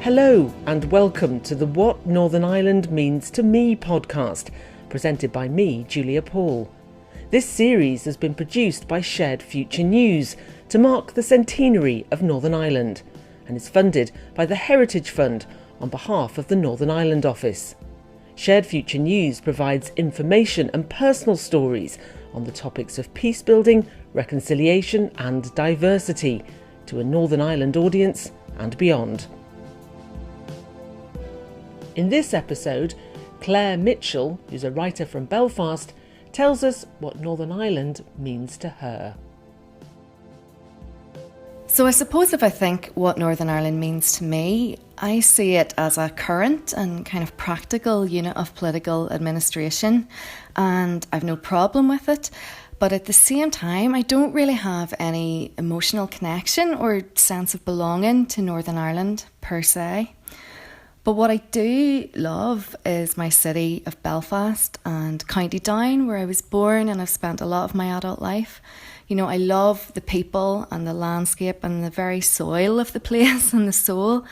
Hello and welcome to the What Northern Ireland Means to Me podcast, presented by me, Julia Paul. This series has been produced by Shared Future News to mark the centenary of Northern Ireland and is funded by the Heritage Fund on behalf of the Northern Ireland Office. Shared Future News provides information and personal stories on the topics of peace building, reconciliation and diversity to a Northern Ireland audience and beyond. In this episode, Claire Mitchell, who's a writer from Belfast, tells us what Northern Ireland means to her. So I suppose if I think what Northern Ireland means to me, I see it as a current and kind of practical unit of political administration, and I've no problem with it. But at the same time, I don't really have any emotional connection or sense of belonging to Northern Ireland per se. But what I do love is my city of Belfast and County Down, where I was born and I've spent a lot of my adult life. You know, I love the people and the landscape and the very soil of the place and the soul.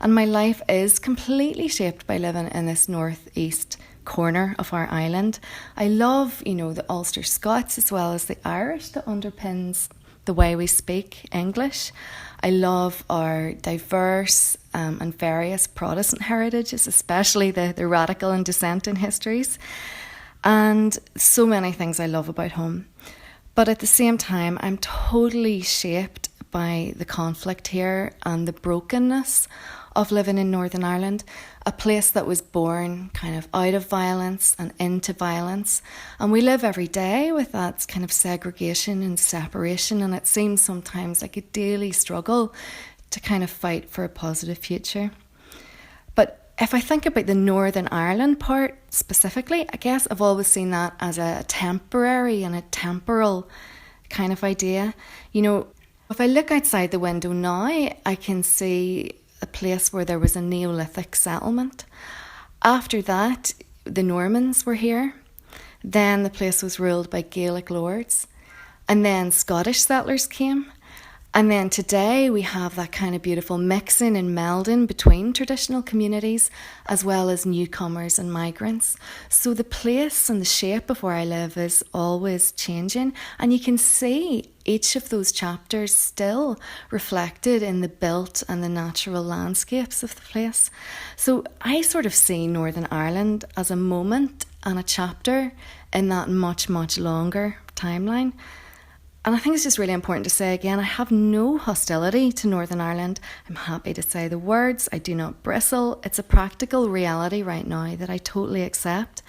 And my life is completely shaped by living in this northeast corner of our island. I love, the Ulster Scots as well as the Irish that underpins the way we speak English. I love our diverse and various Protestant heritages, especially the radical and dissenting histories, and so many things I love about home. But at the same time, I'm totally shaped by the conflict here and the brokenness of living in Northern Ireland, a place that was born kind of out of violence and into violence. And we live every day with that kind of segregation and separation, and it seems sometimes like a daily struggle to kind of fight for a positive future. But if I think about the Northern Ireland part specifically, I guess I've always seen that as a temporary and a temporal kind of idea. If I look outside the window now, I can see a place where there was a Neolithic settlement. After that, the Normans were here. Then the place was ruled by Gaelic lords. And then Scottish settlers came. And then today we have that kind of beautiful mixing and melding between traditional communities as well as newcomers and migrants. So the place and the shape of where I live is always changing, and you can see each of those chapters still reflected in the built and the natural landscapes of the place. So I sort of see Northern Ireland as a moment and a chapter in that much, much longer timeline. And I think it's just really important to say again, I have no hostility to Northern Ireland. I'm happy to say the words. I do not bristle. It's a practical reality right now that I totally accept.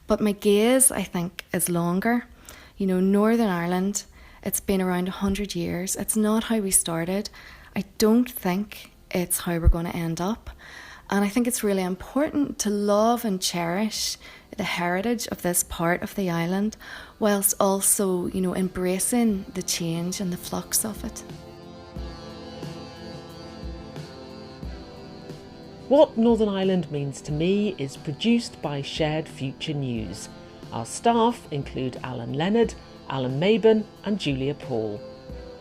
But my gaze, I think, is longer. Northern Ireland, it's been around 100 years. It's not how we started. I don't think it's how we're going to end up. And I think it's really important to love and cherish the heritage of this part of the island, whilst also, embracing the change and the flux of it. What Northern Ireland Means to Me is produced by Shared Future News. Our staff include Alan Leonard, Alan Mabon and Julia Paul.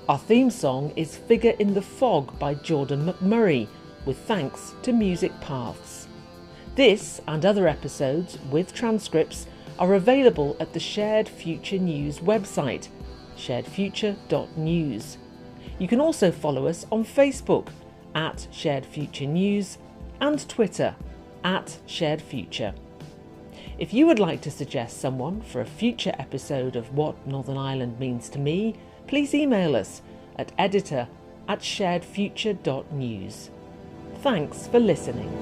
Our theme song is Figure in the Fog by Jordan McMurray, with thanks to Music Paths. This and other episodes with transcripts are available at the Shared Future News website, sharedfuture.news. You can also follow us on Facebook at Shared Future News and Twitter at Shared Future. If you would like to suggest someone for a future episode of What Northern Ireland Means to Me, please email us at editor@sharedfuture.news. Thanks for listening.